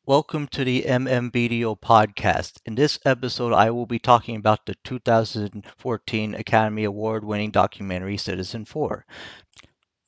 Welcome to the MMBDO podcast. In this episode, I will be talking about the 2014 Academy Award winning documentary Citizen 4.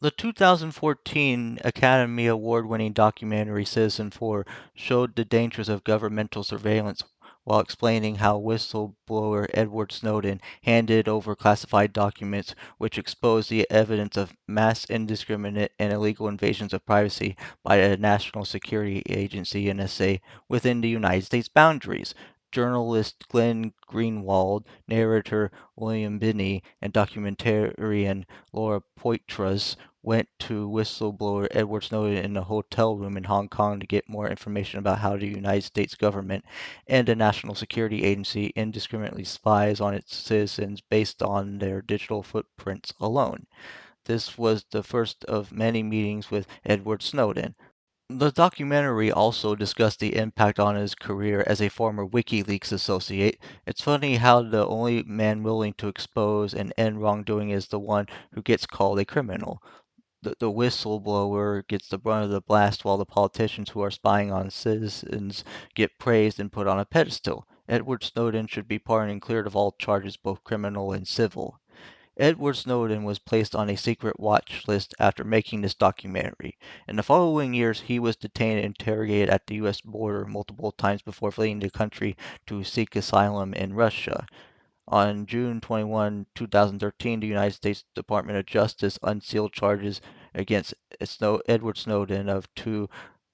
The 2014 Academy Award winning documentary Citizen 4 showed the dangers of governmental surveillance while explaining how whistleblower Edward Snowden handed over classified documents which exposed the evidence of mass indiscriminate and illegal invasions of privacy by the National Security Agency (NSA) within the United States boundaries. Journalist Glenn Greenwald, narrator William Binney, and documentarian Laura Poitras went to whistleblower Edward Snowden in a hotel room in Hong Kong to get more information about how the United States government and the National Security Agency indiscriminately spies on its citizens based on their digital footprints alone. This was the first of many meetings with Edward Snowden. The documentary also discussed the impact on his career as a former WikiLeaks associate. It's funny how the only man willing to expose and end wrongdoing is the one who gets called a criminal. The whistleblower gets the brunt of the blast while the politicians who are spying on citizens get praised and put on a pedestal. Edward Snowden should be pardoned and cleared of all charges, both criminal and civil. Edward Snowden was placed on a secret watch list after making this documentary. In the following years, he was detained and interrogated at the U.S. border multiple times before fleeing the country to seek asylum in Russia. On June 21, 2013, the United States Department of Justice unsealed charges against Edward Snowden of two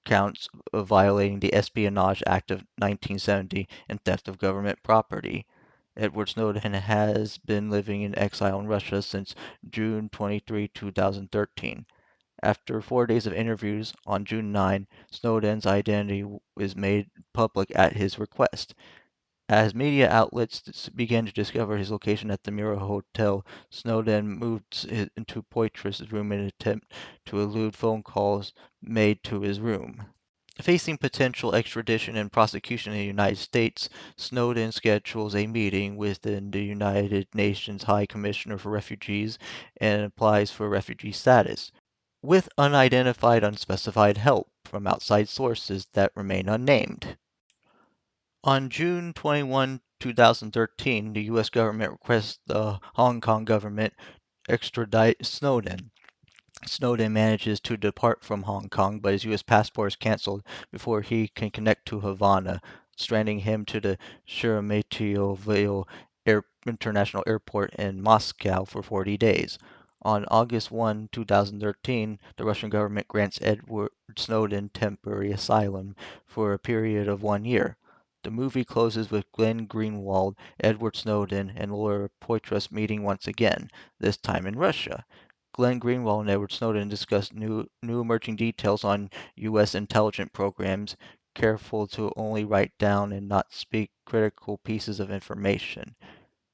counts of violating the Espionage Act of 1970 and theft of government property. Edward Snowden has been living in exile in Russia since June 23, 2013. After 4 days of interviews on June 9, Snowden's identity was made public at his request. As media outlets began to discover his location at the Mira Hotel, Snowden moved into Poitras' room in an attempt to elude phone calls made to his room. Facing potential extradition and prosecution in the United States, Snowden schedules a meeting with the United Nations High Commissioner for Refugees and applies for refugee status, with unidentified unspecified help from outside sources that remain unnamed. On June 21, 2013, the U.S. government requests the Hong Kong government extradite Snowden. Snowden manages to depart from Hong Kong, but his U.S. passport is canceled before he can connect to Havana, stranding him to the Sheremetyevo International Airport in Moscow for 40 days. On August 1, 2013, the Russian government grants Edward Snowden temporary asylum for a period of 1 year. The movie closes with Glenn Greenwald, Edward Snowden, and Laura Poitras meeting once again, this time in Russia. Glenn Greenwald and Edward Snowden discussed new emerging details on U.S. intelligence programs, careful to only write down and not speak critical pieces of information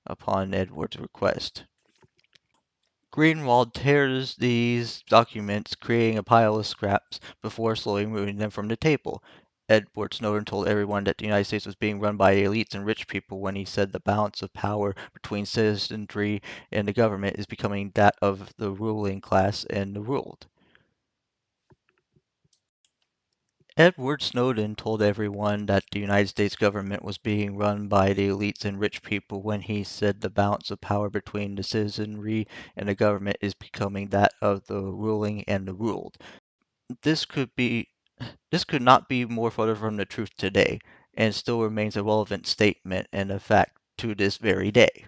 upon Edward's request. Greenwald tears these documents, creating a pile of scraps before slowly moving them from the table. Edward Snowden told everyone that the United States was being run by elites and rich people when he said the balance of power between citizenry and the government is becoming that of the ruling class and the ruled. Edward Snowden told everyone that the United States government was being run by the elites and rich people when he said the balance of power between the citizenry and the government is becoming that of the ruling and the ruled. This could be this could not be more further from the truth today, and still remains a relevant statement and a fact to this very day.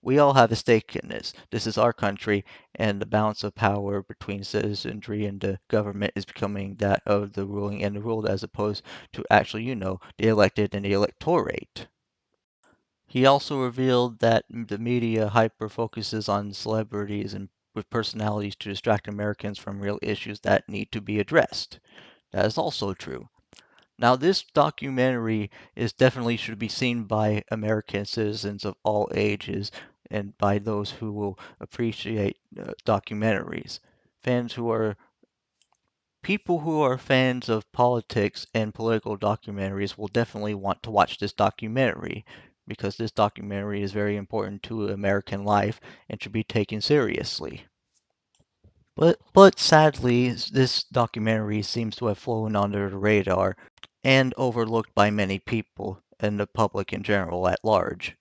We all have a stake in this. This is our country, and the balance of power between citizenry and the government is becoming that of the ruling and the ruled as opposed to actually, the elected and the electorate. He also revealed that the media hyper focuses on celebrities and with personalities to distract Americans from real issues that need to be addressed. That is also true. Now, this documentary is definitely should be seen by American citizens of all ages and by those who will appreciate documentaries. Fans who are People who are fans of politics and political documentaries will definitely want to watch this documentary because this documentary is very important to American life and should be taken seriously. But sadly, this documentary seems to have flown under the radar. and overlooked by many people and the public in general at large.